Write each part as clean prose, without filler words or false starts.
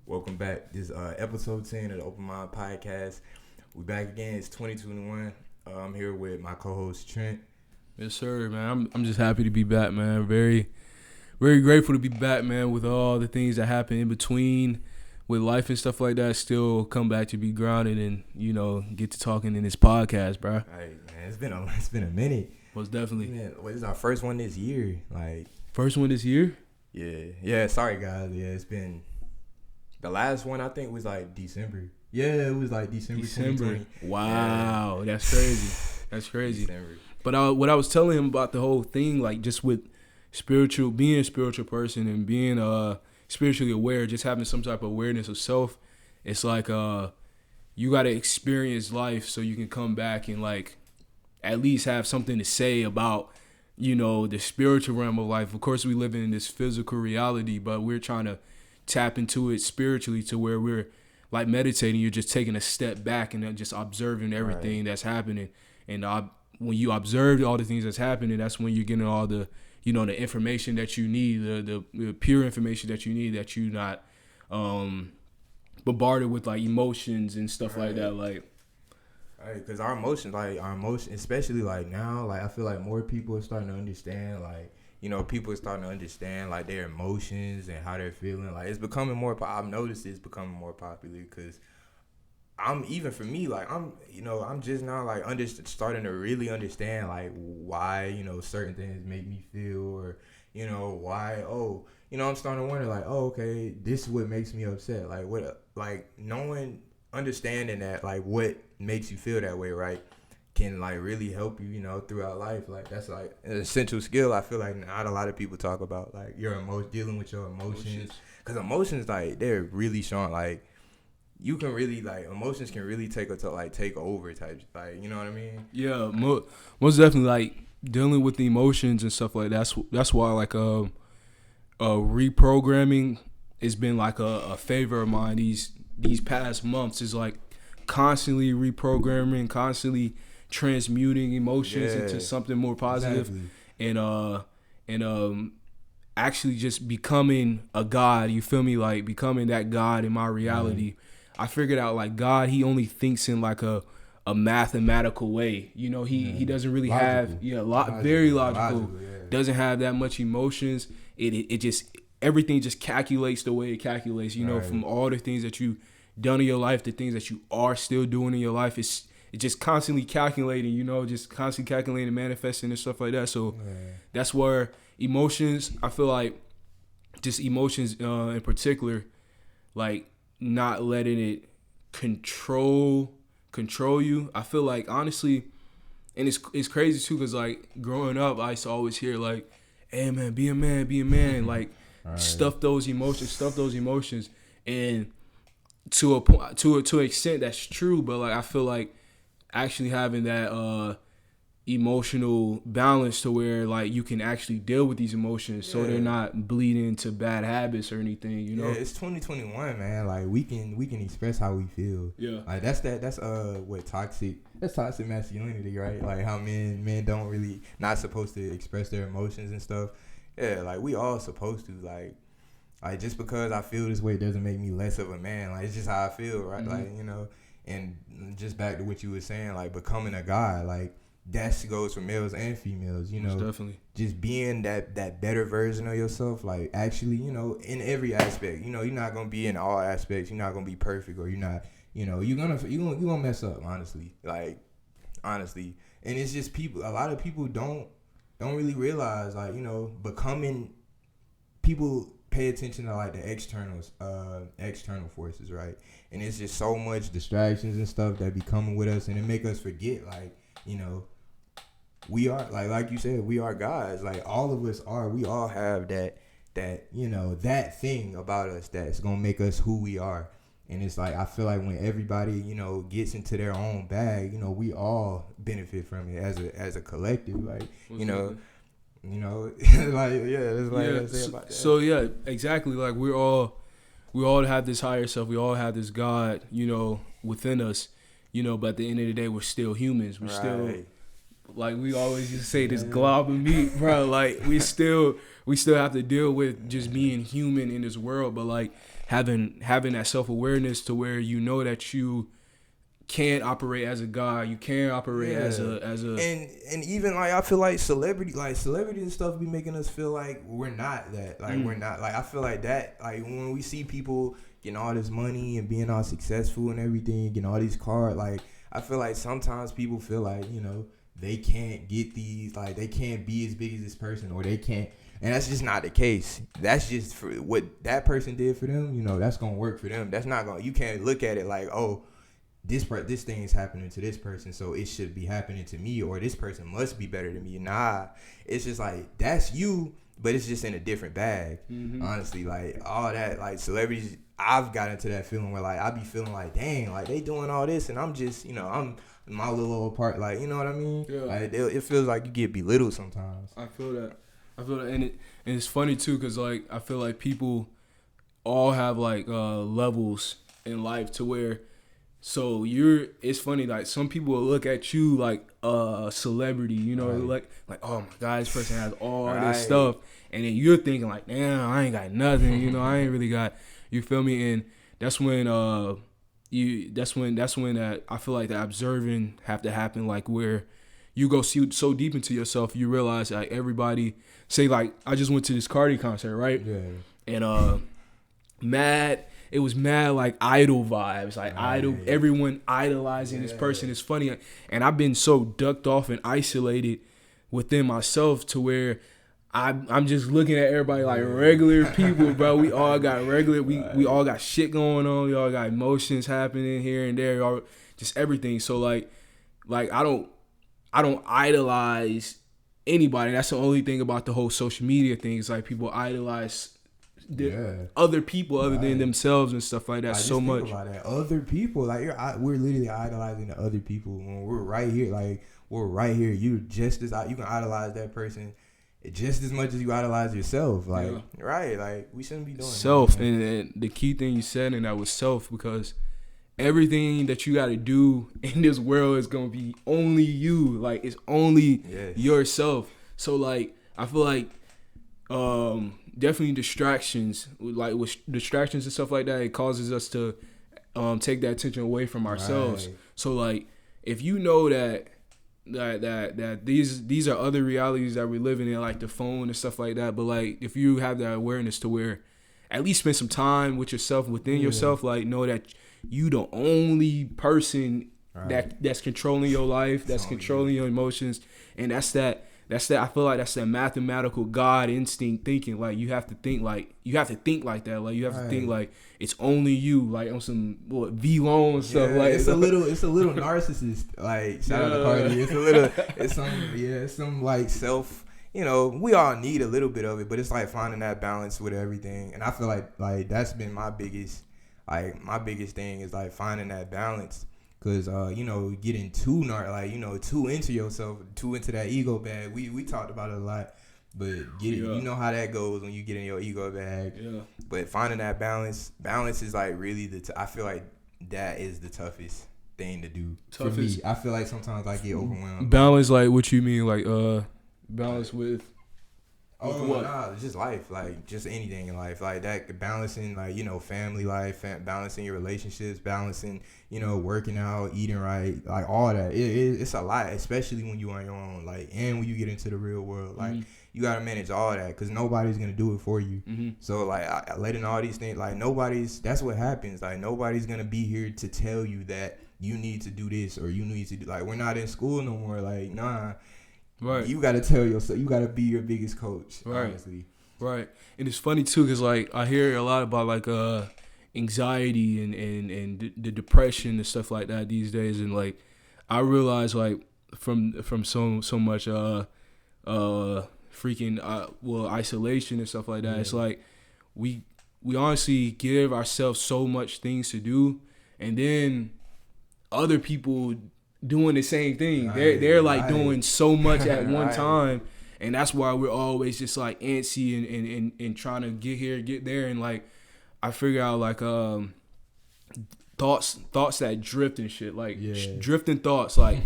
Welcome back. This is episode 10 of the OpenMind podcast. We back again. It's 2021. I'm here with my co-host Trent. Yes, sir, man. I'm just happy to be back, man. Very, very grateful to be back, man. With all the things that happen in between, with life and stuff like that, still come back to be grounded and get to talking in this podcast, bro. Hey man, it's been a minute. Most definitely. Man, this is our first one this year. First one this year. Yeah. Sorry guys. Yeah, it's been the last one. I think was like December. Yeah, it was like December. 2020. Wow, yeah. That's crazy. That's crazy. December. But what I was telling him about the whole thing, like just with being a spiritual person and being spiritually aware, just having some type of awareness of self, it's like you got to experience life so you can come back and like at least have something to say about the spiritual realm of life. Of course, we live in this physical reality, but we're trying to tap into it spiritually to where we're like meditating. You're just taking a step back and then just observing everything that's happening. And when you observe all the things that's happening, that's when you're getting all the the information that you need, the pure information that you need, that you're not bombarded with like emotions and stuff like that. Like, because our emotions, especially like now, like I feel like more people are starting to understand, people are starting to understand like their emotions and how they're feeling. Like it's becoming more. I've noticed it's becoming more popular because I'm just now like starting to really understand like why certain things make me feel, or why I'm starting to wonder like, oh, okay, this is what makes me upset. Like what, like knowing, understanding that like what makes you feel that way, right, can like really help you throughout life. Like that's like an essential skill. I feel like not a lot of people talk about like dealing with your emotions, because emotions, like they're really strong. Like you can really like emotions can really take over type, like you know what I mean. Yeah, most definitely, like dealing with the emotions and stuff like that. That's why like reprogramming has been like a favor of mine these past months. Is like constantly reprogramming, constantly transmuting emotions into something more positive. Exactly. and actually just becoming a god. You feel me? Like becoming that god in my reality. Right. I figured out like God, he only thinks in like a mathematical way. He doesn't really very logical. Doesn't have that much emotions. It just, everything just calculates the way it calculates. From all the things that you done in your life, the things that you are still doing in your life, it's just constantly calculating. Just constantly calculating, manifesting and stuff like that. So that's where emotions, I feel like, just emotions in particular, like not letting it control you. I feel like, honestly, and it's crazy too, because like growing up, I used to always hear like, hey man, be a man, like stuff those emotions, and to a point, to an extent, that's true. But like I feel like actually having that emotional balance to where like you can actually deal with these emotions, so they're not bleeding into bad habits or anything. Yeah, it's 2021, man. Like we can express how we feel. Yeah, like that's toxic masculinity, right? Like how men don't really, not supposed to express their emotions and stuff. Yeah, like we all supposed to, like just because I feel this way doesn't make me less of a man. Like it's just how I feel, right? Mm-hmm. Like and just back to what you were saying, like becoming a guy, like that goes for males and females. Most definitely. Just being that better version of yourself, like actually, in every aspect. You're not gonna be in all aspects. You're not gonna be perfect, or you're not. You're gonna mess up. Honestly, and it's just people. A lot of people don't really realize, like becoming. People pay attention to like the external forces, right? And it's just so much distractions and stuff that be coming with us, and it make us forget, like we are, like you said, we are guys. Like all of us are. We all have that that thing about us that's gonna make us who we are. And it's like I feel like when everybody gets into their own bag, we all benefit from it as a collective. Like So yeah, exactly. Like we all have this higher self. We all have this God, within us. But at the end of the day, we're still humans. We're still, like we always used to say, this glob of meat, bro. Like we still have to deal with just being human in this world. But like having that self-awareness to where you know that you can operate as a god, you can operate as a and even like I feel like celebrities and stuff be making us feel like we're not that, like we're not, like I feel like that, like when we see people getting all this money and being all successful and everything, getting all these cars, like I feel like sometimes people feel like, you know, they can't get these, like they can't be as big as this person, or they can't, and that's just not the case. That's just for what that person did for them, you know, that's gonna work for them. That's not gonna, you can't look at it like, oh, this thing is happening to this person, so it should be happening to me, or this person must be better than me. Nah, it's just like, that's you, but it's just in a different bag. Honestly, like all that, like celebrities, I've got into that feeling where like I be feeling like, dang, like they doing all this and I'm just, you know, I'm my little old part, like, you know what I mean? Yeah. Like it feels like you get belittled sometimes. I feel that, and it's funny too, cause like I feel like people all have like levels in life to where. So it's funny, like some people will look at you like a celebrity, you know, like oh my God, this person has all this stuff, and then you're thinking like, damn, I ain't got nothing, you know, I ain't really got, you feel me? And that's when I feel like the observing have to happen, like where you go so deep into yourself, you realize like everybody, say like I just went to this Kyrie concert, right? Yeah. And it was mad like idol vibes, like idol, everyone idolizing this person. Is funny, and I've been so ducked off and isolated within myself to where I'm just looking at everybody like regular people, bro. We all got we all got shit going on. We all got emotions happening here and there, all, just everything. So like I don't idolize anybody. That's the only thing about the whole social media thing. Is like people idolize other people other than themselves and stuff like that. So much about that. Other people, like we're literally idolizing the other people when we're right here. Like we're right here. You can idolize that person just as much as you idolize yourself. Like right, like we shouldn't be doing self. And the key thing you said, and that was self, because everything that you got to do in this world is gonna be only you. Like it's only yourself. So like I feel like definitely distractions, like with distractions and stuff like that, it causes us to take that attention away from ourselves. So like if you know that these are other realities that we're living in, like the phone and stuff like that, but like if you have that awareness to where at least spend some time with yourself, within yourself, like know that you the only person that's controlling your life, that's controlling your emotions, and that's that I feel like that's that mathematical God instinct thinking. Like you have to think like that. Like you have to think like it's only you. Like on some V-Long and stuff. Like it's a little narcissist. Like shout out to Kyrie. It's some like self. You know, we all need a little bit of it, but it's like finding that balance with everything. And I feel like that's been my biggest thing is like finding that balance. Cause you know, getting too into yourself, too into that ego bag. We talked about it a lot, but you know how that goes when you get in your ego bag. Yeah. But finding that balance is like really I feel like that is the toughest thing to do for me. I feel like sometimes I get overwhelmed. Balance, like what you mean, like balance with. It's just life, like just anything in life, like that balancing, like you know, family life, balancing your relationships, balancing, you know, working out, eating right, like all that. It's a lot, especially when you're on your own, like, and when you get into the real world, like you gotta manage all that because nobody's gonna do it for you. So like letting all these things, like that's what happens. Like nobody's gonna be here to tell you that you need to do this or you need to do. Like we're not in school no more. Like nah. Right. You got to tell yourself, you got to be your biggest coach, honestly. Right. And it's funny, too, because, like, I hear a lot about, like, anxiety and the depression and stuff like that these days. And, like, I realize, like, from so much isolation and stuff like that, it's like we honestly give ourselves so much things to do. And then other people doing the same thing. They're like doing so much at one time, and that's why we're always just like antsy and trying to get here, get there, and like I figure out like thoughts that drift and shit, like drifting thoughts, like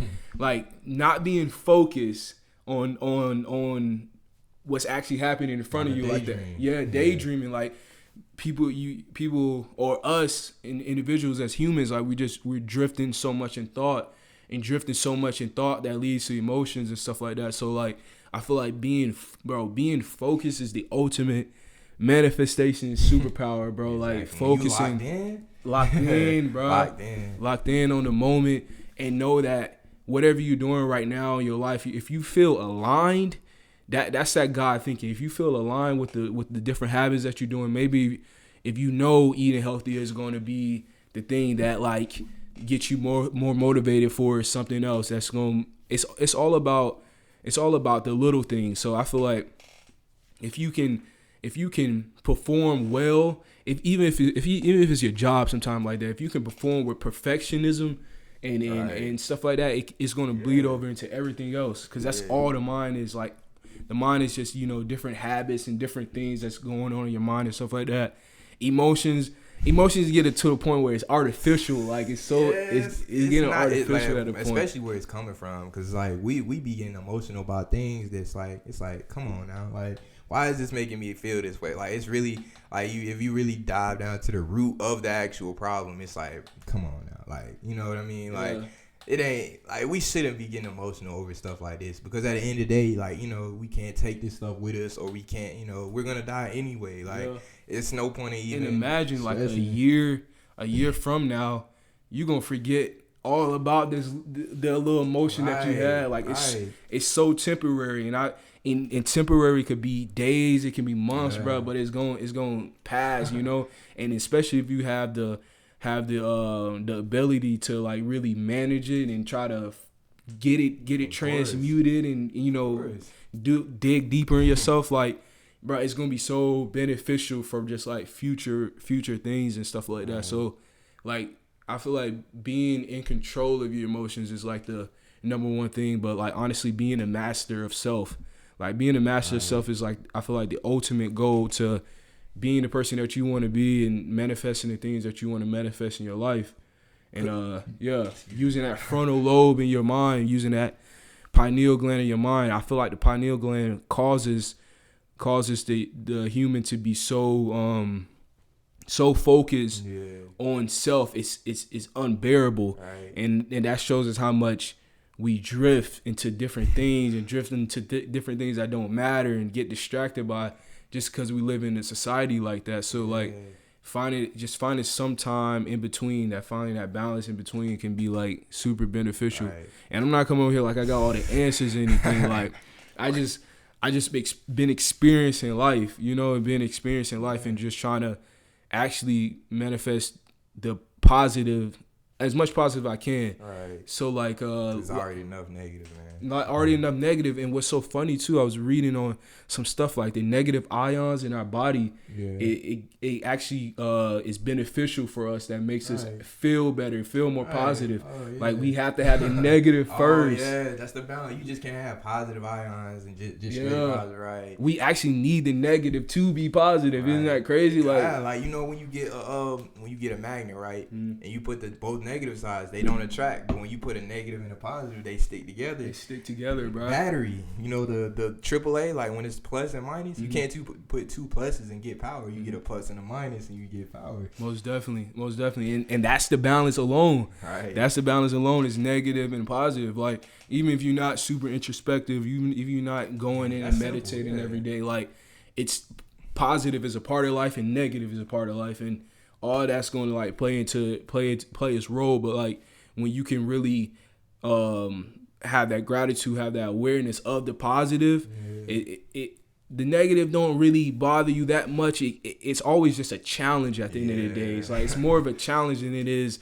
not being focused on what's actually happening in front of you, like that. Daydreaming, like people or us individuals as humans, like we're drifting so much in thought that leads to emotions and stuff like that. So like I feel like being focused is the ultimate manifestation superpower, bro. Like focusing, locked in, bro. Locked in on the moment, and know that whatever you're doing right now in your life, if you feel aligned, that's that God thinking. If you feel aligned with the different habits that you're doing, maybe if you know eating healthier is going to be the thing that like get you more motivated for something else, that's going it's all about the little things. So I feel like if you can perform well, even if it's your job sometime like that, if you can perform with perfectionism and stuff like that, it's going to bleed over into everything else, because that's all the mind is. Like the mind is just, different habits and different things that's going on in your mind and stuff like that. Emotions get it to the point where it's artificial. Like it's getting artificial at a point, especially where it's coming from. Because like we be getting emotional about things that's like, it's like, come on now, like why is this making me feel this way? Like it's really like if you really dive down to the root of the actual problem, it's like, come on now, like, you know what I mean? Like it ain't like we shouldn't be getting emotional over stuff like this, because at the end of the day, like, we can't take this stuff with us, or we can't, we're gonna die anyway. Like it's no point in even. And imagine like a year from now, you're gonna forget all about the little emotion that you had. Like it's so temporary, and temporary could be days, it can be months, bro. But it's going pass, And especially if you have the ability to like really manage it and try to get it transmuted and dig deeper in yourself, like, bro, it's gonna be so beneficial for just like future things and stuff like that. So like I feel like being in control of your emotions is like the number one thing. But like honestly, being a master of self, like being a master of self is like, I feel like the ultimate goal to being the person that you want to be and manifesting the things that you want to manifest in your life. And using that frontal lobe in your mind, using that pineal gland in your mind. I feel like the pineal gland causes the human to be so focused on self. It's unbearable. Right. And that shows us how much we drift into different things and drift into different things that don't matter and get distracted by, just because we live in a society like that. So like finding some time in between, finding that balance in between can be like super beneficial. Right. And I'm not coming over here like I got all the answers or anything. Like I just been experiencing life, and just trying to actually manifest the positive, as much positive I can. Right. So like there's already enough negative, man. Not already enough negative. And what's so funny too, I was reading on some stuff like the negative ions in our body. It actually is beneficial for us. That makes us feel better, feel more positive. Like we have to have the negative first. That's the balance. You just can't have positive ions and just straight positive, right? We actually need the negative to be positive. Isn't that crazy? Like when you get a magnet, right, and you put both negative sides, they don't attract. But when you put a negative and a positive, they stick together. Bro. Battery, the AAA, like when it's plus and minus, you can't put two pluses and get power. You get a plus and a minus and you get power. Most definitely. And that's the balance alone. Right. That's the balance alone, is negative and positive. Like even if you're not super introspective, even if you're not going in and meditating every day, like it's positive is a part of life and negative is a part of life, and all that's going to like play its role. But like when you can really have that gratitude, have that awareness of the positive, the negative don't really bother you that much. It's always just a challenge at the end of the day. It's like it's more of a challenge than it is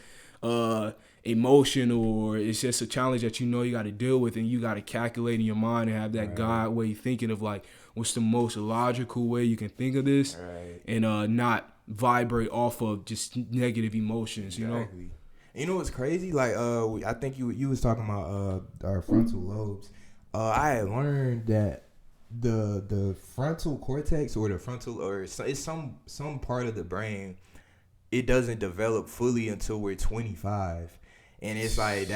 emotion, or it's just a challenge that you got to deal with, and you got to calculate in your mind and have that God way thinking of like what's the most logical way you can think of this, and not vibrate off of just negative emotions. Exactly. You know what's crazy? Like, I think you was talking about our frontal lobes. I had learned that the frontal cortex or it's some part of the brain, it doesn't develop fully until we're 25. And it's like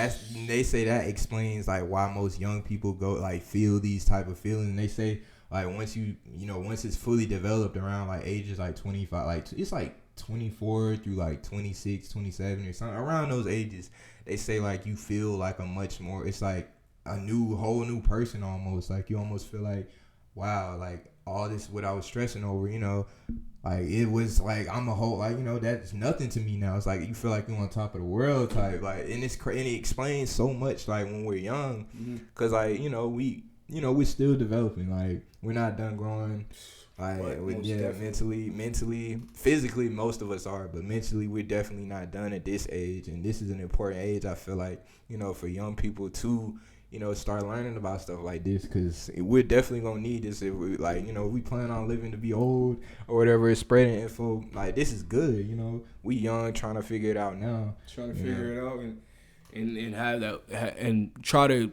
they say that explains like why most young people go like feel these type of feelings. And they say like once once it's fully developed around like ages like 25, like it's like 24 through like 26, 27 or something, around those ages, they say like you feel like a much more, it's like a whole new person almost. Like you almost feel like, wow, like all this what I was stressing over, like it was like I'm a whole, like that's nothing to me now. It's like you feel like you're on top of the world type, like, and it's and it explains so much like when we're young, because like we're still developing, like we're not done growing. Like mentally, physically, most of us are, but mentally, we're definitely not done at this age. And this is an important age, I feel like, for young people to, start learning about stuff like this, because we're definitely gonna need this if we, like, if we plan on living to be old or whatever. It's spreading info, like this is good. We young, trying to figure it out now. Trying to figure it out and have that and try to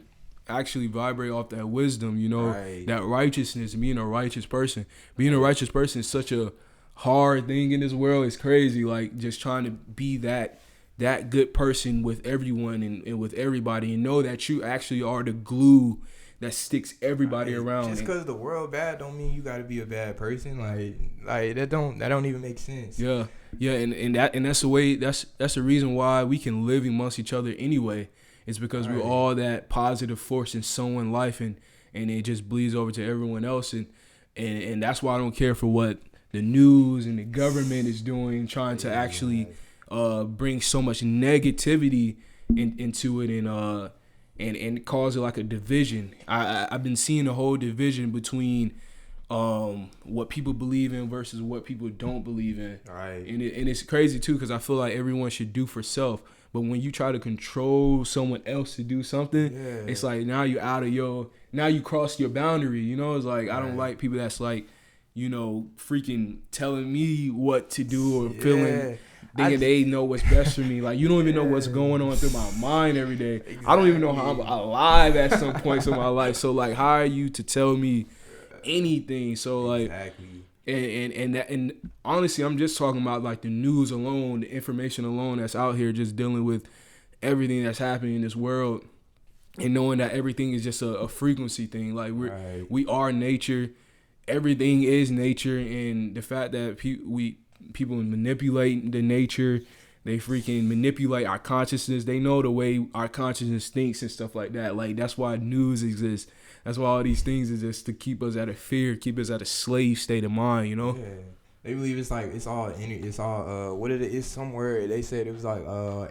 actually vibrate off that wisdom, right. That righteousness, being a righteous person. Being a righteous person is such a hard thing in this world. It's crazy, like just trying to be that good person with everyone and with everybody, and know that you actually are the glue that sticks everybody around. Just because the world bad don't mean you got to be a bad person. Like that don't even make sense. Yeah, and that's the way. That's the reason why we can live amongst each other anyway. It's because we're all that positive force in someone's life, and it just bleeds over to everyone else, and that's why I don't care for what the news and the government is doing, trying to actually bring so much negativity into it and cause it like a division. I've been seeing a whole division between what people believe in versus what people don't believe in. Right. And it's crazy too, because I feel like everyone should do for self. But when you try to control someone else to do something, it's like now you now you cross your boundary. It's like I don't like people that's like, freaking telling me what to do or feeling thinking they know what's best for me. Like you don't even know what's going on through my mind every day. Exactly. I don't even know how I'm alive at some points in my life. So like, how are you to tell me anything? So like, and honestly, I'm just talking about like the news alone, the information alone that's out here, just dealing with everything that's happening in this world, and knowing that everything is just a frequency thing. Like we are nature, everything is nature, and the fact that people manipulate the nature, they freaking manipulate our consciousness. They know the way our consciousness thinks and stuff like that. Like that's why news exists. That's why all these things exist, to keep us at a fear, keep us at a slave state of mind, Yeah. They believe it's like it's all what it is, somewhere they said it was like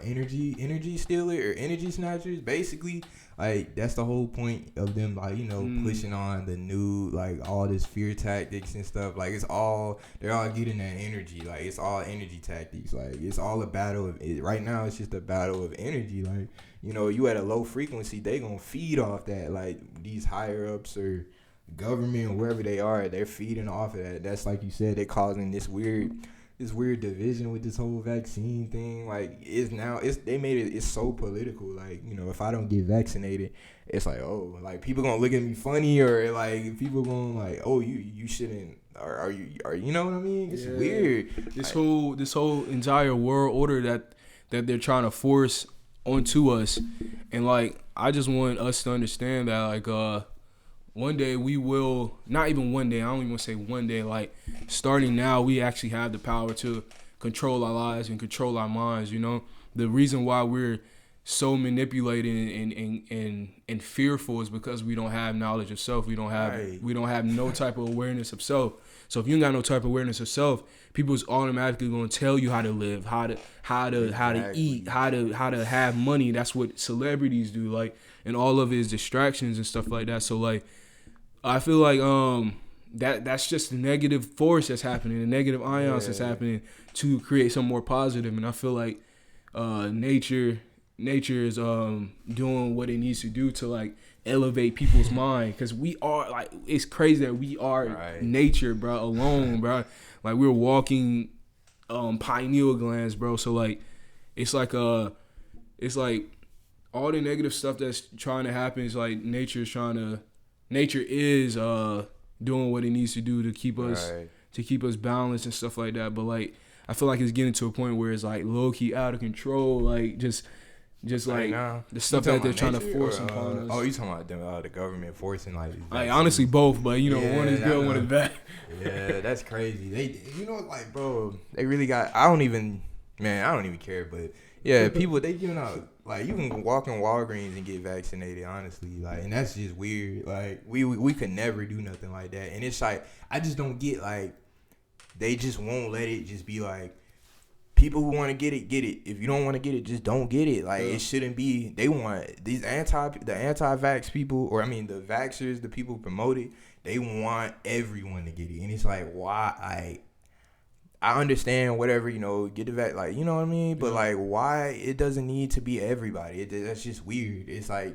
energy stealer or energy snatchers. Basically, like that's the whole point of them, like pushing on the new, like all this fear tactics and stuff. Like they're all getting that energy. Like it's all energy tactics. Like it's all a battle of it. Right now it's just a battle of energy. Like you at a low frequency, they gonna feed off that. Like these higher ups or government or wherever they are, they're feeding off of that. That's like you said, they're causing this weird division with this whole vaccine thing. Like they made it's so political. Like if I don't get vaccinated, it's like, oh, like people gonna look at me funny, or like people gonna like, oh, you shouldn't, are you know what I mean? It's weird. This whole entire world order that they're trying to force onto us, and like I just want us to understand that like one day we will, not even one day, I don't even want to say one day, like starting now, we actually have the power to control our lives and control our minds. The reason why we're so manipulated and fearful is because we don't have knowledge of self. We don't have no type of awareness of self. So if you ain't got no type of awareness of self, people's automatically gonna tell you how to live, how to eat, how to have money. That's what celebrities do, like, and all of it is distractions and stuff like that. So like, I feel like that's just a negative force that's happening, a negative ions that's happening to create something more positive. And I feel like nature is doing what it needs to do to like elevate people's mind, because we are like, it's crazy that we are nature, bro, alone, bro. Like we're walking pineal glands, bro. So like it's like all the negative stuff that's trying to happen is like nature is doing what it needs to do to keep us balanced and stuff like that. But like I feel like it's getting to a point where it's like low key out of control, like just Just Right like now? the stuff that they're trying to force upon us. Oh, you talking about the government forcing like honestly both, but one is good, one is bad. Yeah, that's crazy. They, like, bro, they really got. I don't even care. But yeah, people they giving out like you can walk in Walgreens and get vaccinated. Honestly, like, and that's just weird. Like we could never do nothing like that. And it's like I just don't get like they just won't let it just be like. People who want to get it, get it. If you don't want to get it, just don't get it. Like, it shouldn't be. They want these the anti-vax people, or I mean, the vaxxers, the people who promote it. They want everyone to get it, and it's like, why? I understand whatever, get the vax, like, you know what I mean. But like, why it doesn't need to be everybody? That's just weird. It's like,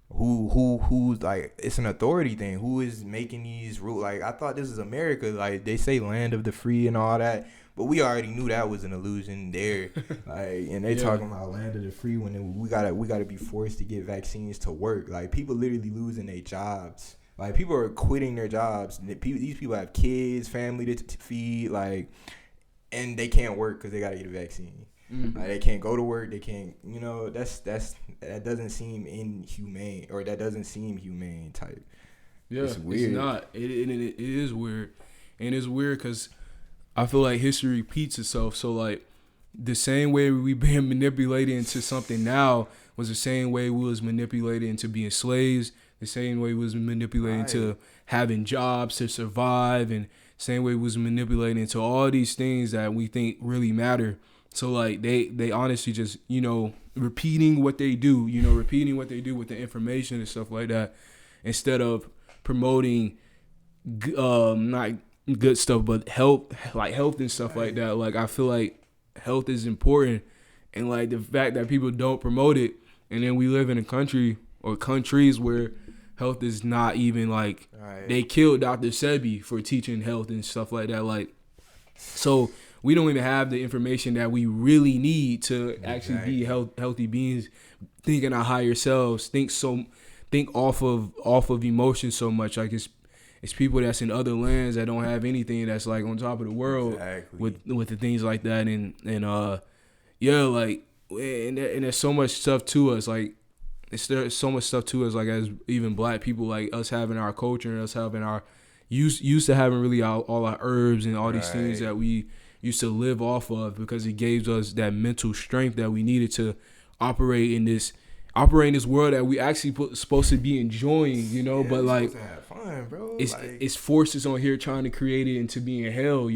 who's like, it's an authority thing. Who is making these rules? Like, I thought this is America. Like, they say land of the free and all that. But we already knew that was an illusion there, like, and they talking about land of the free when we gotta be forced to get vaccines to work. Like, people literally losing their jobs. Like, people are quitting their jobs. These people have kids, family to feed, like, and they can't work because they gotta get a vaccine. Like, they can't go to work. They can't, that doesn't seem inhumane, or that doesn't seem humane type. Yeah, it's weird. It's not. It is weird, and it's weird because I feel like history repeats itself. So, like, the same way we being manipulated into something now was the same way we was manipulated into being slaves, the same way we was manipulated into having jobs to survive, and same way we was manipulated into all these things that we think really matter. So, like, they honestly just, repeating what they do, with the information and stuff like that, instead of promoting not good stuff, but health and stuff like that. Like, I feel like health is important, and like the fact that people don't promote it, and then we live in a country or countries where health is not even like they killed Dr. Sebi for teaching health and stuff like that. Like, so we don't even have the information that we really need to actually be healthy beings, thinking our higher selves, think off of emotion so much. Like, it's people that's in other lands that don't have anything that's like on top of the world with the things like that, and like, and there's so much stuff to us, like there's so much stuff to us, like, as even black people, like us having our culture and us having our used to having really all our herbs and all these things that we used to live off of, because it gave us that mental strength that we needed to operate in this world that we actually supposed to be enjoying, but like, to have fun, bro. It's forces on here trying to create it into being hell,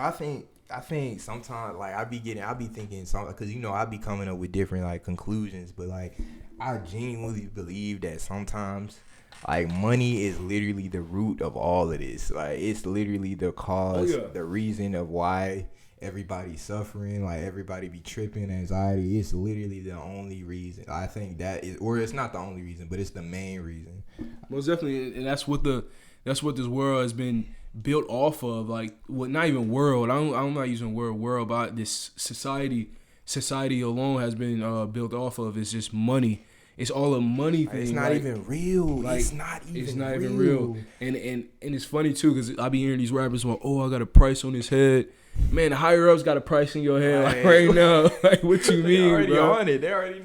I think sometimes, like, I be thinking something, because I be coming up with different like conclusions, but like, I genuinely believe that sometimes, like, money is literally the root of all of this. Like, it's literally the cause, the reason of why everybody's suffering, like, everybody be tripping, anxiety. It's literally the only reason. I think that is, or it's not the only reason, but it's the main reason. Most definitely, and that's what this world has been built off of. Like, not even world. I'm not using the word world, but this society alone has been built off of. It's just money. It's all a money thing. It's not even real. Like, it's not even real. And it's funny too, because I be hearing these rappers like, I got a price on his head. Man, the higher ups got a price in your head, like, right now. Like, what you mean, already bro? On it. They already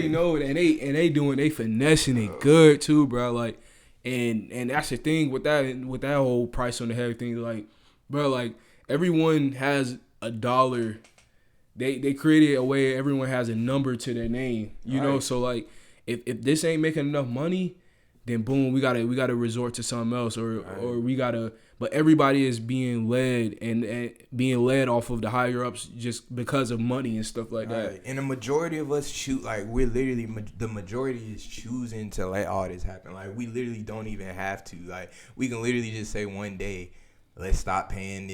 know. And they finessing it good too, bro. Like, and that's the thing with that whole price on the head thing. Like, bro, like, everyone has a dollar. They created a way everyone has a number to their name, you know. So like, if this ain't making enough money, then boom, we gotta resort to something else, or we gotta. But everybody is being led and being led off of the higher ups just because of money and stuff like that. And the majority of us we're literally, the majority is choosing to let all this happen. Like, we literally don't even have to. Like, we can literally just say one day, let's stop paying.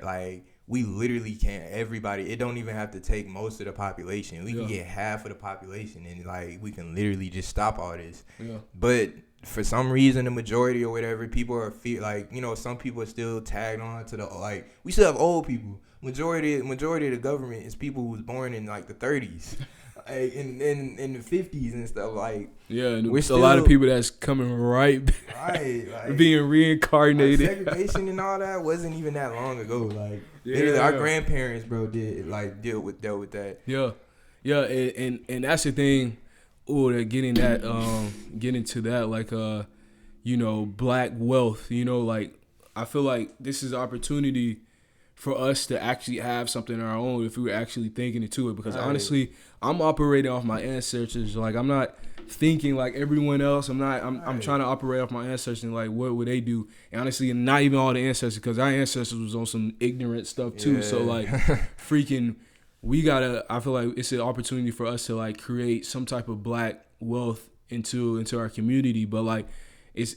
Like, we literally can't. Everybody, it don't even have to take most of the population. We can get half of the population, and like, we can literally just stop all this. Yeah. But for some reason, the majority or whatever, people are some people are still tagged on to the, like, we still have old people. Majority of the government is people who was born in like the 30s. Like, in the 50s and stuff, like, we're still a lot of people that's coming right like, being reincarnated. Like, segregation and all that wasn't even that long ago. Like, literally, our grandparents, bro, dealt with that. Yeah, and that's the thing. Oh, they're getting to that, like black wealth. Like I feel like this is an opportunity for us to actually have something of our own if we were actually thinking into it. Because honestly, I'm operating off my ancestors. Like I'm not thinking like everyone else. I'm trying to operate off my ancestors and like what would they do. And honestly, not even all the ancestors, because our ancestors was on some ignorant stuff too. So like freaking. I feel like it's an opportunity for us to like create some type of black wealth into our community. But like it's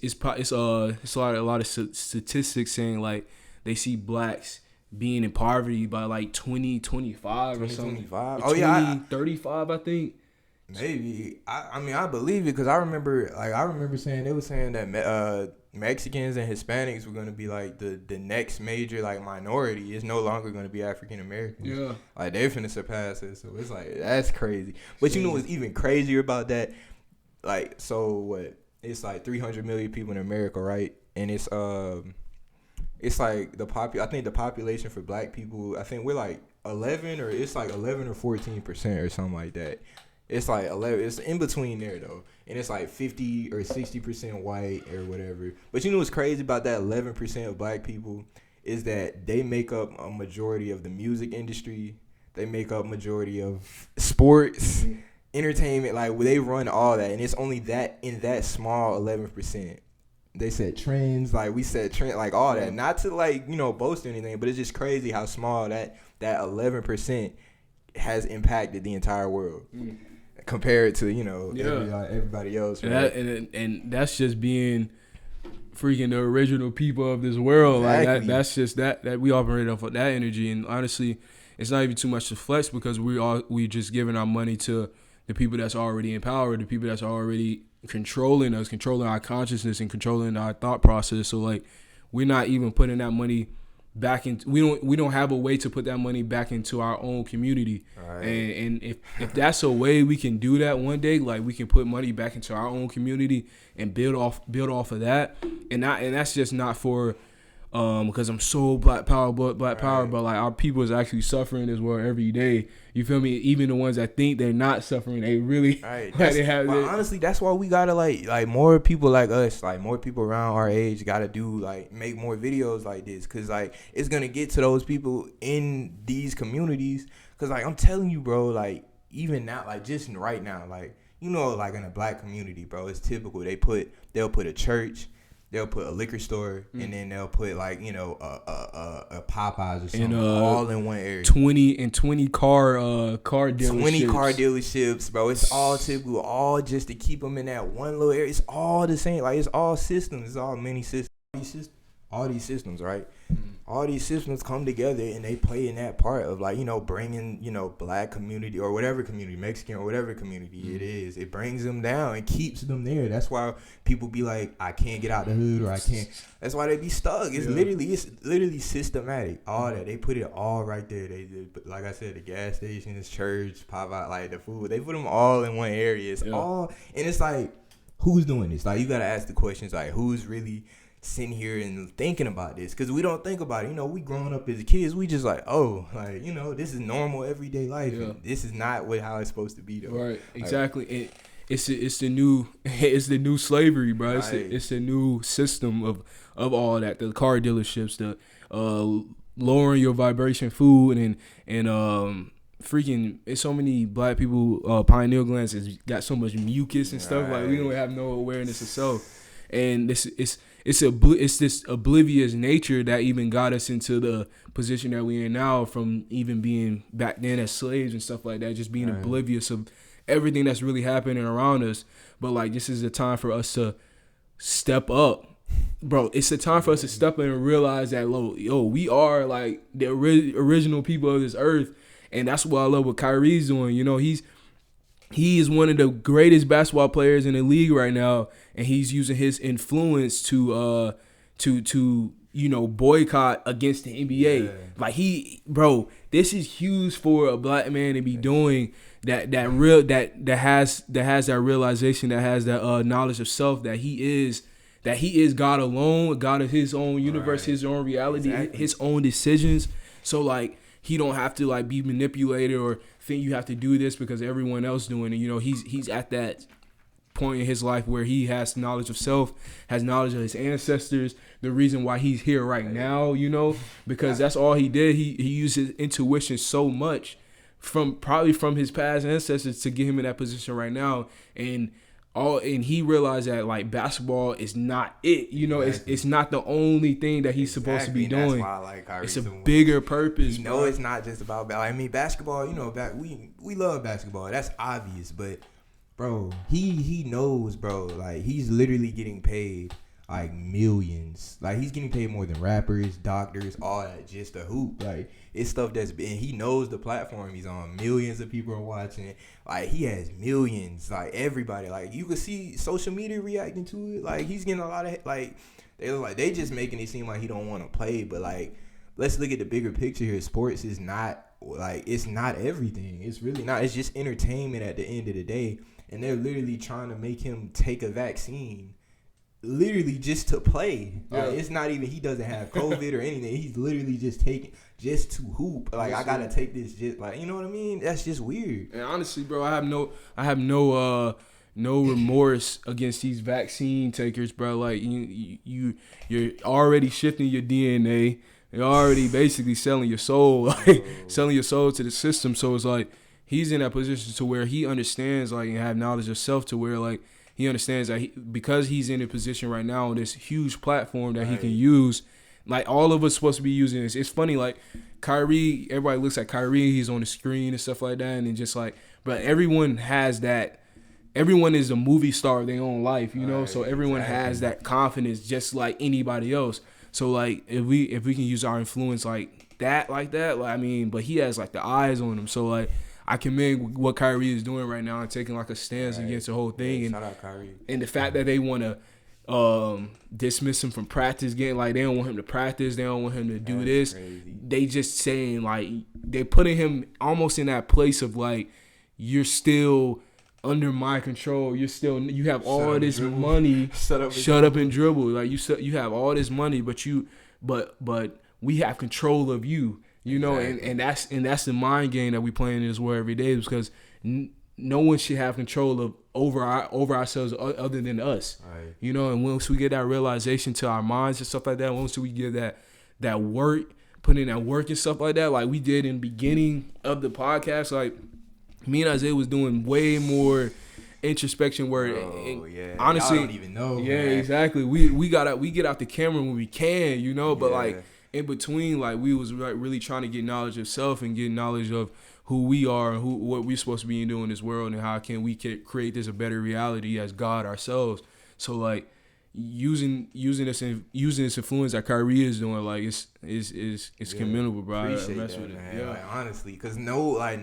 a lot of statistics saying like they see blacks being in poverty by like 2025 or something. 2025. Oh yeah, 35 I think. Maybe. I mean I believe it because I remember saying they were saying that Mexicans and Hispanics were going to be like the next major like minority. It's no longer going to be African Americans. Yeah. Like they're finna surpass it. So it's like that's crazy. But you know what's even crazier about that? Like so what? It's like 300 million people in America, right? And it's like I think the population for black people, I think we're like 11 or 14% or something like that. It's like 11. It's in between there though, and it's like 50 or 60% white or whatever. But you know what's crazy about that 11% of black people is that they make up a majority of the music industry. They make up majority of sports, entertainment. Like they run all that, and it's only that in that small 11%. They said trends, like we said trend, like all that. Not to like boast or anything, but it's just crazy how small that 11% has impacted the entire world. Compared to everybody else, right? And that's just being freaking the original people of this world. Exactly. Like that's just that we operate off of that energy. And honestly, it's not even too much to flex because we just giving our money to the people that's already in power, the people that's already controlling us, controlling our consciousness and controlling our thought process. So like we're not even putting that money back in. We don't have a way to put that money back into our own community. Right. And if that's a way we can do that one day, like we can put money back into our own community and build off of that. And that's just not for because I'm so black power, but like our people is actually suffering this world every day. You feel me? Even the ones that think they're not suffering, they really honestly, that's why we gotta like more people like us, like more people around our age gotta do like make more videos like this, cause like it's gonna get to those people in these communities. Cause like I'm telling you, bro, like even now, like just right now, like like in a black community, bro, it's typical. They'll put a church. They'll put a liquor store, and then they'll put like a Popeyes or something, all in one area. 20 car dealerships. 20 car dealerships, bro. It's all typical, all just to keep them in that one little area. It's all the same, like it's all systems. It's all many systems. All these systems, right? All these systems come together and they play in that part of like bringing black community or whatever community, Mexican or whatever community it is. It brings them down and keeps them there. That's why people be like, I can't get out the hood or I can't. That's why they be stuck. It's literally systematic. All that they put it all right there. They like I said, the gas stations, church, Popeye, like the food. They put them all in one area. It's all, and it's like, who's doing this? Like you gotta ask the questions like, who's really sitting here and thinking about this? Because we don't think about it. We growing up as kids, we just like, oh, like this is normal everyday life. This is not how it's supposed to be though. Right, exactly. It's the new slavery, bro. It's the new system of all that. The car dealerships, the lowering your vibration food and freaking. It's so many black people pineal glands has got so much mucus and stuff. Like we don't have no awareness of self. And it's this oblivious nature that even got us into the position that we're in now, from even being back then as slaves and stuff like that, just being oblivious of everything that's really happening around us. But like this is a time for us to step up, bro. It's a time for us to step up and realize that we are like the original people of this earth. And that's what I love what Kyrie's doing. He is one of the greatest basketball players in the league right now, and he's using his influence to boycott against the NBA. Yeah. Like this is huge for a black man to be doing that has that realization, that has that knowledge of self, that he is God alone, God of his own universe, his own reality, his own decisions. So like he don't have to like be manipulated or think you have to do this because everyone else doing it. You know, he's at that point in his life where he has knowledge of self, has knowledge of his ancestors, the reason why he's here right now, you know, because that's all he did. He used his intuition so much from his past ancestors to get him in that position right now. And he realized that like basketball is not it, you know. It's not the only thing that he's supposed to be doing. That's why I like Kyrie. It's a bigger purpose. You know, it's not just about. I mean, basketball. You know, we love basketball. That's obvious, but bro, he knows, bro. Like he's literally getting paid like millions. Like he's getting paid more than rappers, doctors, all that just to hoop. Like it's stuff that's been. He knows the platform he's on. Millions of people are watching. Like he has millions. Like everybody. Like you could see social media reacting to it. Like he's getting a lot of like they just making it seem like he don't want to play. But like let's look at the bigger picture here. Sports is not like it's not everything. It's really not. It's just entertainment at the end of the day. And they're literally trying to make him take a vaccine. Literally just to play. Like, it's not even he doesn't have COVID or anything. He's literally just taking just to hoop. Like I gotta take this just like you know what I mean? That's just weird. And honestly, bro, I have no remorse against these vaccine takers, bro. Like you're already shifting your DNA. You're already basically selling your soul, like selling your soul to the system. So it's like he's in that position to where he understands like and have knowledge of self to where like he understands that because he's in a position right now on this huge platform that he can use, like all of us supposed to be using this. It's funny, like Kyrie, everybody looks at Kyrie, he's on the screen and stuff like that, and then just like, but everyone has that. Everyone is a movie star of their own life, you know. So everyone has that confidence, just like anybody else. So like, if we can use our influence like that, like I mean, but he has like the eyes on him. So like, I commend what Kyrie is doing right now and taking like a stance against the whole thing. Yeah, and shout out Kyrie. And the fact that they want to dismiss him from practice, getting like they don't want him to practice, they don't want him to do this. Crazy. They just saying like they putting him almost in that place of like you're still under my control. You have all this money. Shut up and dribble. Like you have all this money, but we have control of you. You know, exactly. and that's the mind game that we play in this world every day because no one should have control of over ourselves other than us. Right. You know, and once we get that realization to our minds and stuff like that, once we get that work, put in that work and stuff like that, like we did in the beginning of the podcast, like me and Isaiah was doing way more introspection work. Honestly, I don't even know. Yeah, man. Exactly. We get out the camera when we can, you know, but like. In between, like we was like really trying to get knowledge of self and get knowledge of who we are and what we're supposed to be doing in this world and how can we create this a better reality as God ourselves. So like using this influence that Kyrie is doing, like it's commendable, bro. Appreciate that, with man. Yeah, like, honestly, because I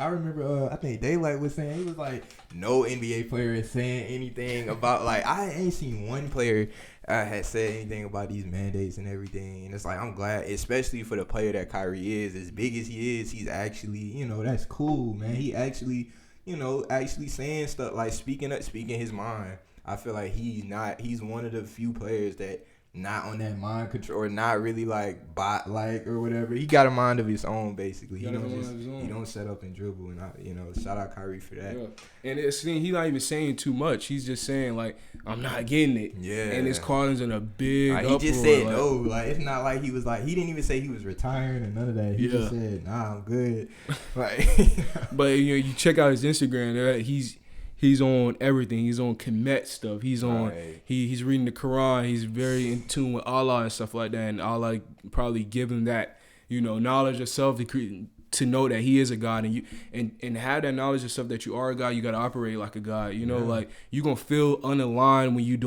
remember I think Daylight was saying he was like no NBA player is saying anything about like I ain't seen one player had said anything about these mandates and everything, and it's like I'm glad, especially for the player that Kyrie is, as big as he is, he's actually, you know, that's cool, man. He actually, you know, saying stuff like speaking his mind. I feel like he's one of the few players that not on that mind control or not really like bot like or whatever. He got a mind of his own basically. He don't set up and dribble, and you know, shout out Kyrie for that. Yeah. And he's not even saying too much. He's just saying like I'm not getting it. Yeah. And it's causing a big uproar. He just said no. Like it's not like he was like he didn't even say he was retiring or none of that. He just said nah, I'm good. Like, but you know, you check out his Instagram. He's on everything. He's on Kemet stuff. He's on. He's reading the Quran. He's very in tune with Allah and stuff like that. And Allah probably give him that, you know, knowledge of self to know that He is a God, and you and have that knowledge of self that you are a God. You got to operate like a God. You know, like you gonna feel unaligned when you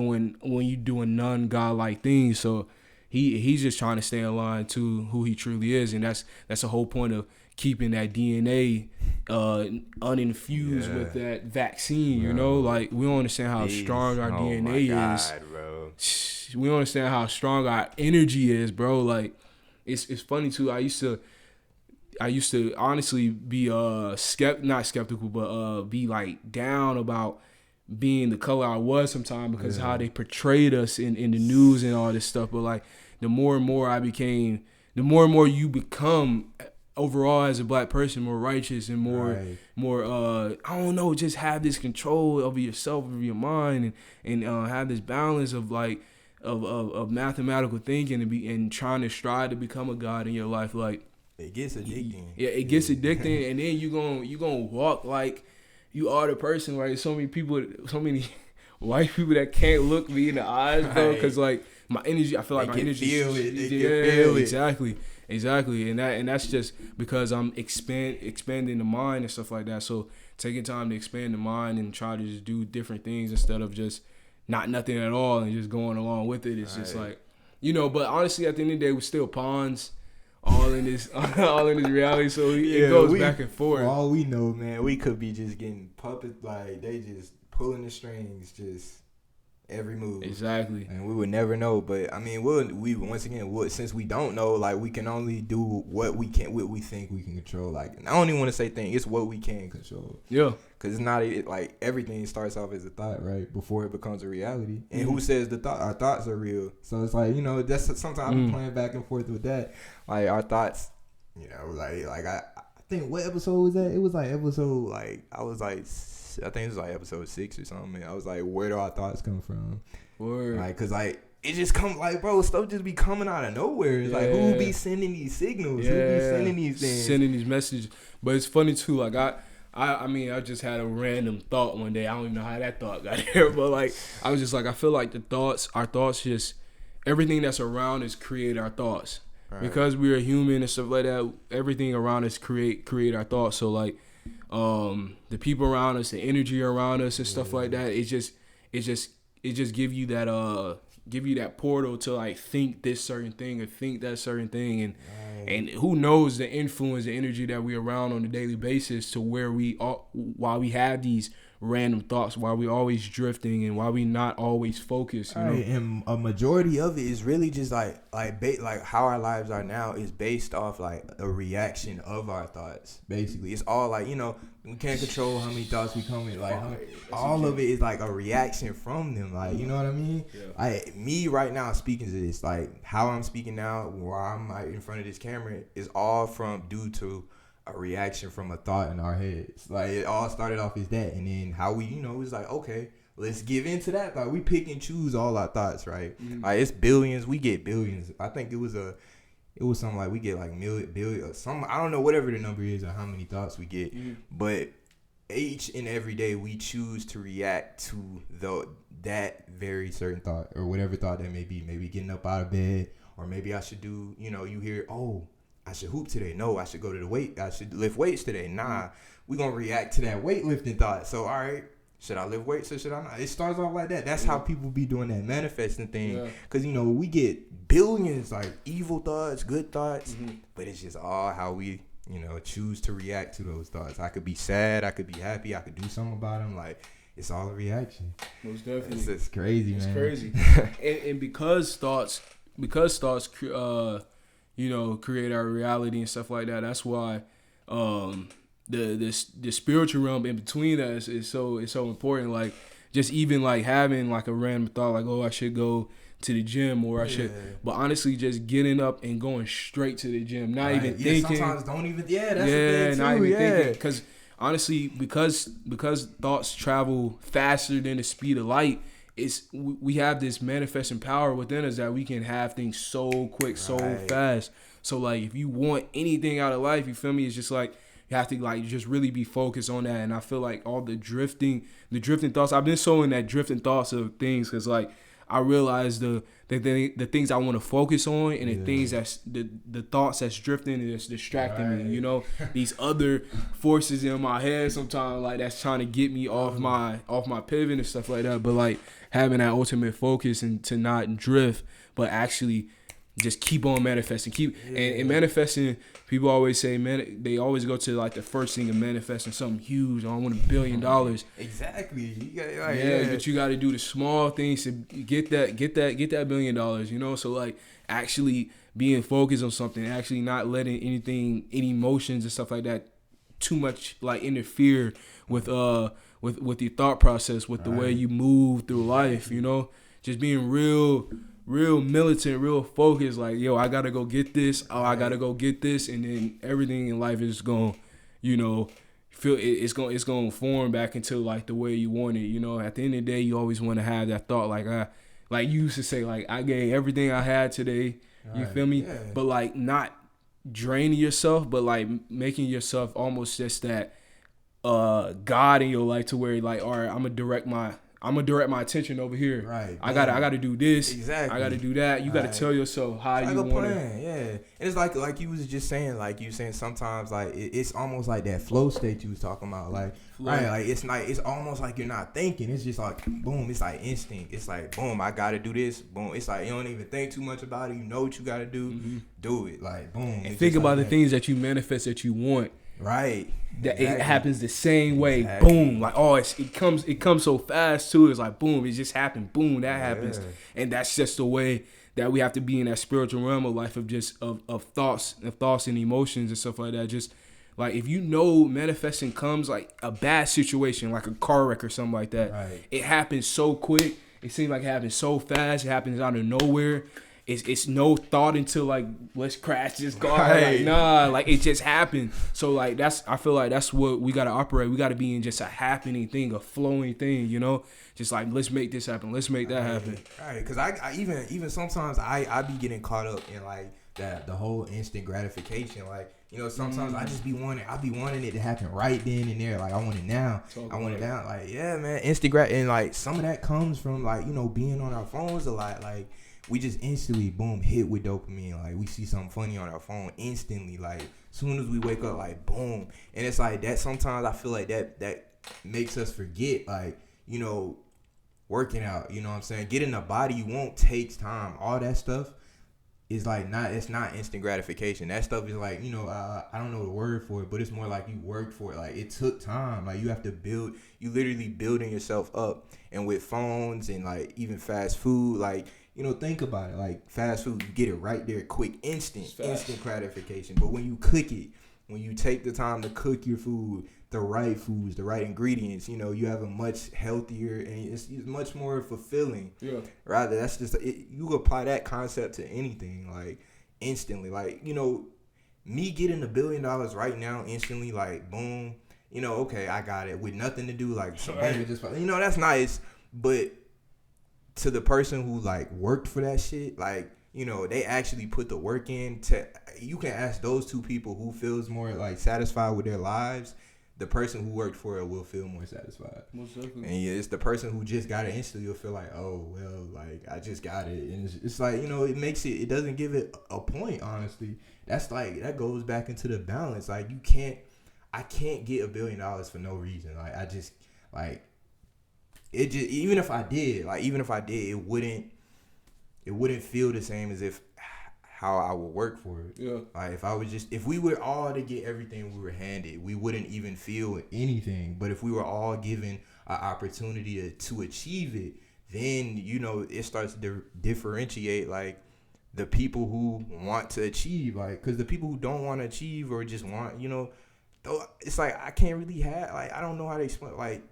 doing non-God-like things. So he's just trying to stay aligned to who he truly is, and that's the whole point of keeping that DNA uninfused with that vaccine, you know? Like, we don't understand how strong our DNA is. Bro. We don't understand how strong our energy is, bro. Like, it's funny, too. I used to honestly be not skeptical, but be, like, down about being the color I was sometimes because how they portrayed us in the news and all this stuff. But, like, the more and more you become overall as a black person more righteous and more I don't know, just have this control over yourself, over your mind, and have this balance of like of mathematical thinking and trying to strive to become a god in your life. Like it gets addicting. Yeah, it gets addicting, and then you gonna walk like you are the person. Right? So many white people that can't look me in the eyes, bro, because like my energy, I feel like my energy. Feel it. They can feel it. Exactly, and that's just because I'm expanding the mind and stuff like that. So taking time to expand the mind and try to just do different things instead of just not nothing at all and just going along with it. It's just like, But honestly, at the end of the day, we're still pawns, all in this reality. So it goes back and forth. For all we know, man, we could be just getting puppet, like they just pulling the strings, just every move. Exactly. And we would never know. But I mean, we once again, since we don't know, like we can only do what we think we can control. Like I don't even want to say thing. It's what we can control. Yeah. Because it's not like everything starts off as a thought, right? Before it becomes a reality. And who says our thoughts are real? So it's like, that's sometimes I'm playing back and forth with that. Like our thoughts, like I think what episode was that? It was like episode I think it was like episode 6 or something. I was like, where do our thoughts come from? Word. Like, cause like it just come like, bro, stuff just be coming out of nowhere. It's like, who be sending these signals? Who be sending these things? Sending these messages. But it's funny too. Like I mean, I just had a random thought one day. I don't even know how that thought got here, but like I was just like, I feel like our thoughts just everything that's around us create our thoughts. Right. Because we're a human and stuff like that. Everything around us create our thoughts. So like. The people around us, the energy around us and stuff like that, it just give you that portal to like think this certain thing or think that certain thing, and who knows the influence, the energy that we around on a daily basis to where we are, while we have these random thoughts, while we always drifting and while we not always focused. And a majority of it is really just like how our lives are now is based off like a reaction of our thoughts. Basically, it's all like we can't control how many thoughts we come in. Like all of it is like a reaction from them. Like you know what I mean? Yeah. Like me right now speaking to this, like how I'm speaking now, where I'm like in front of this camera, is all due to a reaction from a thought in our heads. Like it all started off as that, and then how we, it's like, okay, let's give into that thought. We pick and choose all our thoughts, right? Mm-hmm. Like it's billions, we get billions. I think it was something like we get like billion, some, I don't know, whatever the number is or how many thoughts we get, but each and every day we choose to react to that very certain thought or whatever thought that may be. Maybe getting up out of bed, or maybe I should do, you hear, oh, I should hoop today. No, I should go to the weight. I should lift weights today. Nah, we're going to react to that weightlifting thought. So, all right, should I lift weights or should I not? It starts off like that. That's how people be doing that manifesting thing. Because, we get billions, like evil thoughts, good thoughts, but it's just all how we, choose to react to those thoughts. I could be sad. I could be happy. I could do something about them. Like, it's all a reaction. Most definitely. It's crazy, man. It's crazy. and because thoughts, create our reality and stuff like that. That's why the spiritual realm in between us is so important. Like just even like having like a random thought like, oh, I should go to the gym or I should, but honestly just getting up and going straight to the gym, not even thinking. Sometimes don't even. That's the thing too. Not even thinking, because honestly, because thoughts travel faster than the speed of light. We have this manifesting power within us that we can have things so quick, so fast. So like if you want anything out of life, you feel me? It's just like you have to like just really be focused on that. And I feel like all the drifting thoughts, I've been so in that drifting thoughts of things because like I realize the things I want to focus on and the things that's the thoughts that's drifting and that's distracting me. These other forces in my head sometimes like that's trying to get me off my pivot and stuff like that. But like having that ultimate focus and to not drift, but actually just keep on manifesting, and manifesting. People always say, man, they always go to like the first thing of manifesting something huge. I want $1 billion. Exactly. You got, but you got to do the small things to get that $1 billion. So like actually being focused on something, actually not letting any emotions and stuff like that too much like interfere with your thought process, with the way you move through life. Just being real real militant, real focused. Like, yo, I gotta go get this. Oh, I gotta go get this, and then everything in life is going, you know, feel it's going to form back into like the way you want it. You know, at the end of the day, you always want to have that thought, like you used to say, like, I gave everything I had today. You feel me? Yeah. But like not draining yourself, but like making yourself almost just that God in your life, to where like, all right, I'm gonna direct my attention over here. Right. I gotta do this. Exactly. I gotta do that. You gotta tell yourself how you want it. Yeah. And it's like you was just saying, like you saying sometimes like it's almost like that flow state you was talking about. Like right, like it's almost like you're not thinking. It's just like boom, it's like instinct. It's like boom, I gotta do this. Boom. It's like you don't even think too much about it. You know what you gotta do. Mm-hmm. Do it. Like boom. And think about the things that you manifest that you want. Right. That it happens the same way. Boom. Like, oh, it comes so fast too. It's like boom, it just happened. Boom, that happens. And that's just the way that we have to be in that spiritual realm of life, of just of thoughts and emotions and stuff like that. Just like, if you know manifesting comes like a bad situation, like a car wreck or something like that. Right. It happens so quick. It seems like it happens so fast. It happens out of nowhere. It's no thought into like, let's crash this car. Right. Like, nah, like it just happened. So like I feel like that's what we gotta operate. We gotta be in just a happening thing, a flowing thing, you know? Just like, let's make this happen. Let's make that happen. Right. Because I even sometimes I be getting caught up in like that the whole instant gratification. Like, you know, sometimes I be wanting it to happen right then and there. Like, I want it now. I want it now. Like, yeah, man, instant grat. And like some of that comes from like, you know, being on our phones a lot. Like, we just instantly, boom, hit with dopamine. Like, we see something funny on our phone instantly. Like, soon as we wake up, like, boom. And it's like that. Sometimes I feel like that makes us forget, like, you know, working out. You know what I'm saying? Getting the body you want takes time. All that stuff is like it's not instant gratification. That stuff is like, you know, I don't know the word for it, but it's more like you worked for it. Like, it took time. Like, you have to build. You literally building yourself up. And with phones and like even fast food, like, you know, think about it. Like, fast food, you get it right there, quick, instant gratification. But when you cook it, when you take the time to cook your food, the right foods, the right ingredients, you know, you have a much healthier and it's much more fulfilling. Yeah. Rather, that's just you apply that concept to anything, like, instantly. Like, you know, me getting $1 billion right now, instantly, like, boom, you know, okay, I got it with nothing to do, like, just, you know, that's nice, but to the person who like worked for that shit, like, you know, they actually put the work in. You can ask those two people who feels more like satisfied with their lives. The person who worked for it will feel more satisfied. Most definitely. And yeah, it's the person who just got it instantly will feel like, oh well, like, I just got it, and it's like, you know, it doesn't give it a point. Honestly, that's like, that goes back into the balance. Like, I can't get $1 billion for no reason. Like, I just like. It just, even if I did, it wouldn't feel the same as if how I would work for it. Yeah. Like, if we were all to get everything we were handed, we wouldn't even feel anything. But if we were all given an opportunity to achieve it, then, you know, it starts to differentiate like the people who want to achieve, like, because the people who don't want to achieve or just want, you know, it's like, I can't really I don't know how to explain, like,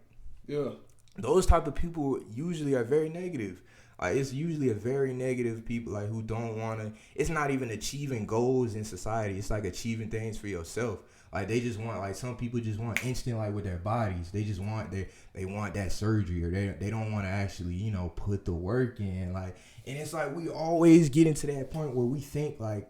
yeah. Those type of people usually are very negative. Like, it's usually a very negative people, like, who don't want to. It's not even achieving goals in society. It's like achieving things for yourself. Like, they just want, like, some people just want instant, like, with their bodies. They just want they want that surgery, or they don't want to actually, you know, put the work in. Like, and it's like, we always get into that point where we think like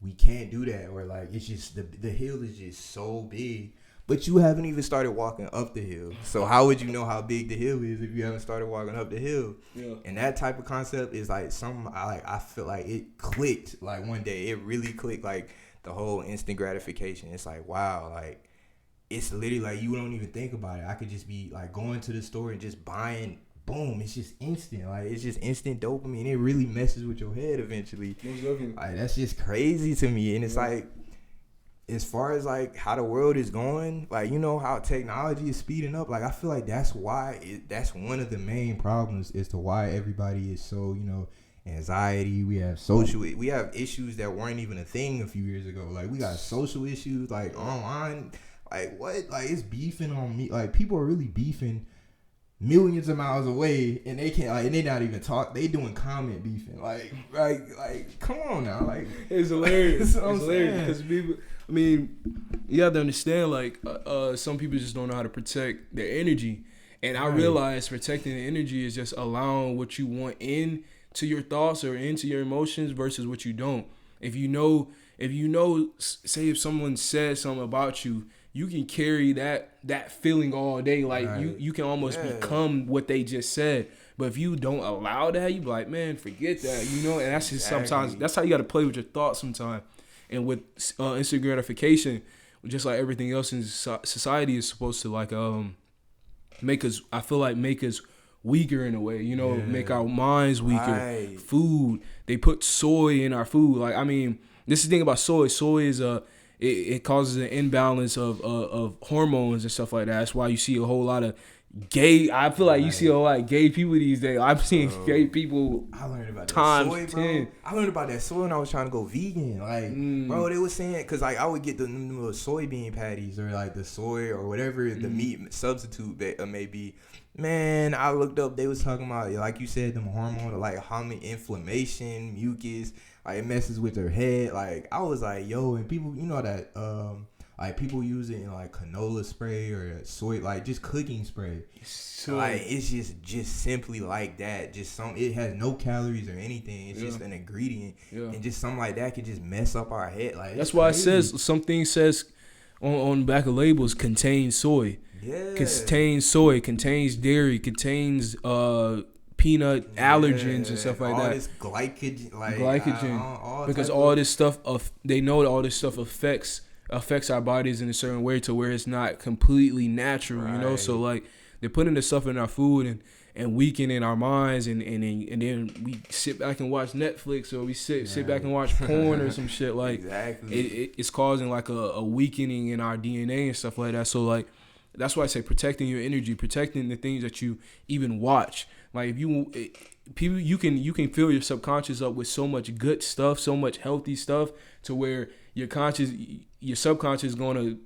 we can't do that, or like, it's just the hill is just so big. But you haven't even started walking up the hill. So how would you know how big the hill is if you haven't started walking up the hill? Yeah. And that type of concept is like I feel like it clicked. Like, one day it really clicked, like the whole instant gratification. It's like, wow, like, it's literally like you don't even think about it. I could just be like going to the store and just buying, boom, it's just instant. Like, it's just instant dopamine. It really messes with your head eventually. Like, that's just crazy to me. And it's like, as far as like how the world is going, like, you know, how technology is speeding up, like, I feel like that's why that's one of the main problems as to why everybody is so, you know, anxiety. We have issues that weren't even a thing a few years ago. Like, we got social issues, like, online, like, what, like, it's beefing on me. Like, people are really beefing millions of miles away, and they can't like, and they not even talk. They doing comment beefing. Like, come on now. Like, it's hilarious. It's hilarious because people. I mean, you have to understand. Like, some people just don't know how to protect their energy, and I realize protecting the energy is just allowing what you want into your thoughts or into your emotions versus what you don't. If you know, say if someone says something about you, you can carry that feeling all day. Like you can almost become what they just said. But if you don't allow that, you be like, man, forget that, And that's just sometimes that's how you got to play with your thoughts sometimes. And with instant gratification, just like everything else in society is supposed to like make us weaker in a way, make our minds weaker. Right. Food, they put soy in our food. Like, I mean, this is the thing about soy. Soy is it causes an imbalance of hormones and stuff like that. That's why you see a whole lot of gay. I feel like you see a lot of gay people these days. I've seen gay people. I learned about times that soy, 10. Bro. I learned about that soy when I was trying to go vegan. Like, bro, they was saying because like I would get the little soybean patties or like the soy or whatever the meat substitute that may be. Man, I looked up. They was talking about, like you said, them hormones, like how many inflammation, mucus, like it messes with their head. Like I was like, yo, and people, that like people use it in like canola spray or soy, like just cooking spray. Like it's just simply like that. Just it has no calories or anything. It's just an ingredient, and just something like that could just mess up our head. Like that's why crazy. It says something says on the back of labels contains soy. Yeah. Contains soy, contains dairy, contains peanut allergens and stuff like all that. All this glycogen. Because all this stuff they know that all this stuff affects our bodies in a certain way to where it's not completely natural, right. So like they're putting this stuff in our food and weakening our minds and then we sit back and watch Netflix or we sit back and watch porn or some shit. Like exactly. It's causing like a weakening in our DNA and stuff like that. So like that's why I say protecting your energy, protecting the things that you even watch. Like if you can fill your subconscious up with so much good stuff, so much healthy stuff, to where your subconscious is going to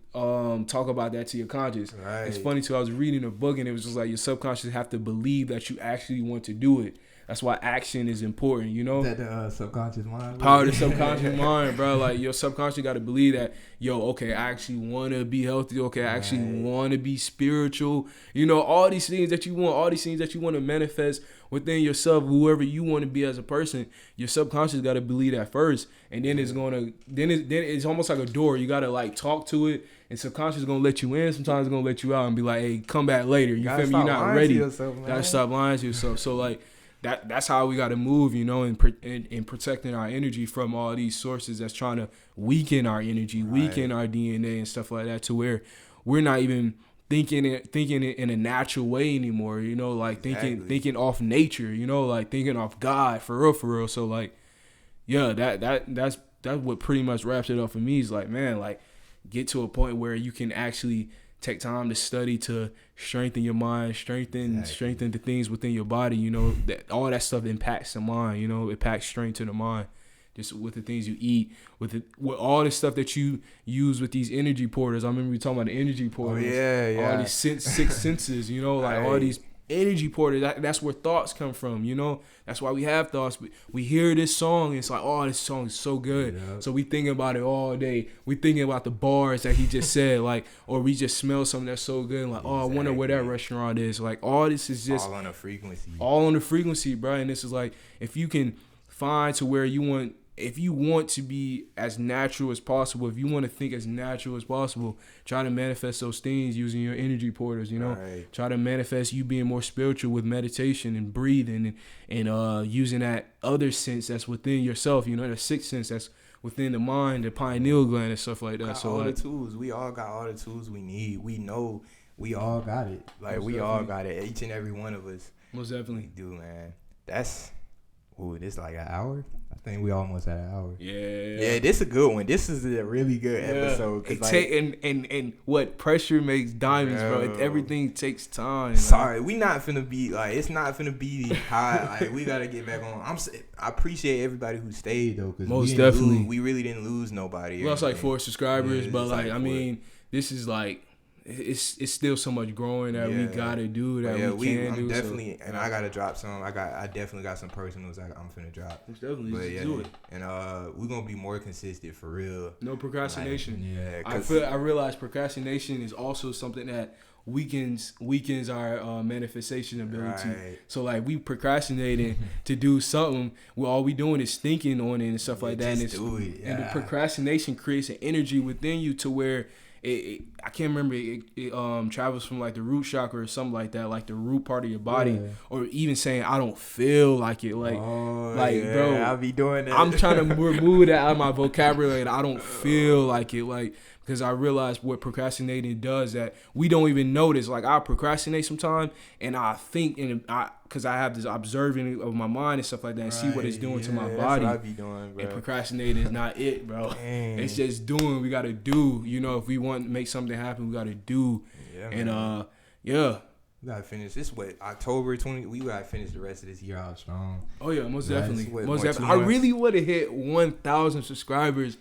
talk about that to your conscious. Right. It's funny too. I was reading a book and it was just like your subconscious have to believe that you actually want to do it. That's why action is important, That the subconscious mind. Power of the subconscious mind, bro. Like your subconscious got to believe that, okay, I actually want to be healthy. Okay, I actually want to be spiritual. All these things that you want, all these things that you want to manifest within yourself, whoever you want to be as a person. Your subconscious got to believe that first, and then it's it's almost like a door. You got to like talk to it. And subconscious is gonna let you in. Sometimes it's gonna let you out and be like, "Hey, come back later." You feel me? You're not ready. You gotta stop lying to yourself. So like. That's how we got to move, in protecting our energy from all these sources that's trying to weaken our energy, weaken our DNA and stuff like that, to where we're not even thinking it in a natural way anymore. Like thinking off nature. Like thinking off God for real. So like, yeah, that's what pretty much wraps it up for me. Is like, man, like get to a point where you can actually take time to study to strengthen your mind, strengthen the things within your body. That all that stuff impacts the mind. It impacts strength to the mind. Just with the things you eat, with all the stuff that you use with these energy porters. I remember we talking about the energy porters. Oh, yeah. All these six senses. Like all these energy porters. That's where thoughts come from. That's why we have thoughts. We hear this song, and it's like, oh, this song is so good. Yeah. So we thinking about it all day. We thinking about the bars that he just said, like, or we just smell something that's so good, and like, oh, I wonder where that restaurant is. Like, all this is just all on a frequency. All on the frequency, bro. And this is like, if you can find to where you want. If you want to be as natural as possible, if you want to think as natural as possible, try to manifest those things using your energy porters, Right. Try to manifest you being more spiritual with meditation and breathing and using that other sense that's within yourself, the sixth sense that's within the mind, the pineal gland and stuff like that. So all the tools. We all got all the tools we need. We know we all got it. Like we all got it. Each and every one of us. Most definitely. We do, man. This like an hour? I think we almost had an hour. Yeah, this is a good one. This is a really good episode. And what pressure makes diamonds, bro. Everything takes time. Sorry, we not finna be like, it's not finna be high. Like we gotta get back on. I appreciate everybody who stayed though, because most definitely we really didn't lose nobody. We lost like 4 subscribers, but like I mean, this is like it's still so much growing that we gotta do that we can do. Definitely, and I gotta drop some. I definitely got some personals I'm finna drop. Definitely, do it. And we're gonna be more consistent for real. No procrastination. Like, I realize procrastination is also something that weakens our manifestation ability. Right. So like we procrastinating to do something, all we doing is thinking on it and stuff like that. And the procrastination creates an energy within you to where I can't remember, it travels from like the root chakra or something like that, like the root part of your body, or even saying I don't feel like it, bro, I'll be doing that. I'm trying to remove that out of my vocabulary. And I don't feel like it, like, because I realized what procrastinating does that we don't even notice. Like I procrastinate sometimes, and I think, because I have this observing of my mind and stuff like that, and see what it's doing to my body. That's what I be doing, bro. And procrastinating is not it, bro. Dang. It's just doing. We gotta do. If we want to make something happen, we gotta do. Yeah, and we gotta finish this. October 20? We gotta finish the rest of this year out strong. Oh yeah, most definitely. Most definitely. I really would have hit 1,000 subscribers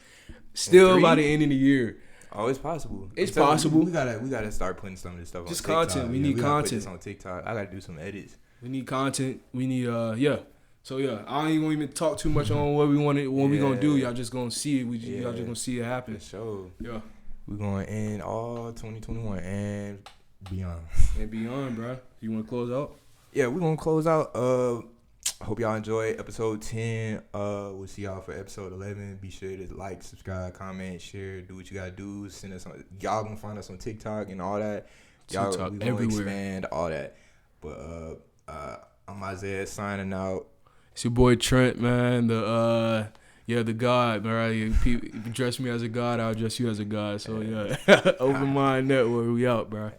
still by the end of the year. Oh, it's possible. It's possible. We gotta start putting some of this stuff. Just on TikTok. content. We need content. Put this on TikTok. I gotta do some edits. We need content. We need So I ain't gonna even talk too much on what we gonna do. Y'all just gonna see it. Y'all just gonna see it happen. For sure. Yeah. We're gonna end all 2021 and beyond. And beyond, bro. You wanna close out? Yeah, we're gonna close out. Hope y'all enjoyed episode 10. We'll see y'all for episode 11. Be sure to like, subscribe, comment, share, do what you gotta do. Send us on. Y'all gonna find us on TikTok and all that. Y'all TikTok we gonna everywhere. expand all that. But I'm Isaiah signing out. It's your boy Trent, man. The God, man. You dress me as a God, I'll dress you as a God. So yeah, OpenMind Network, we out, bro.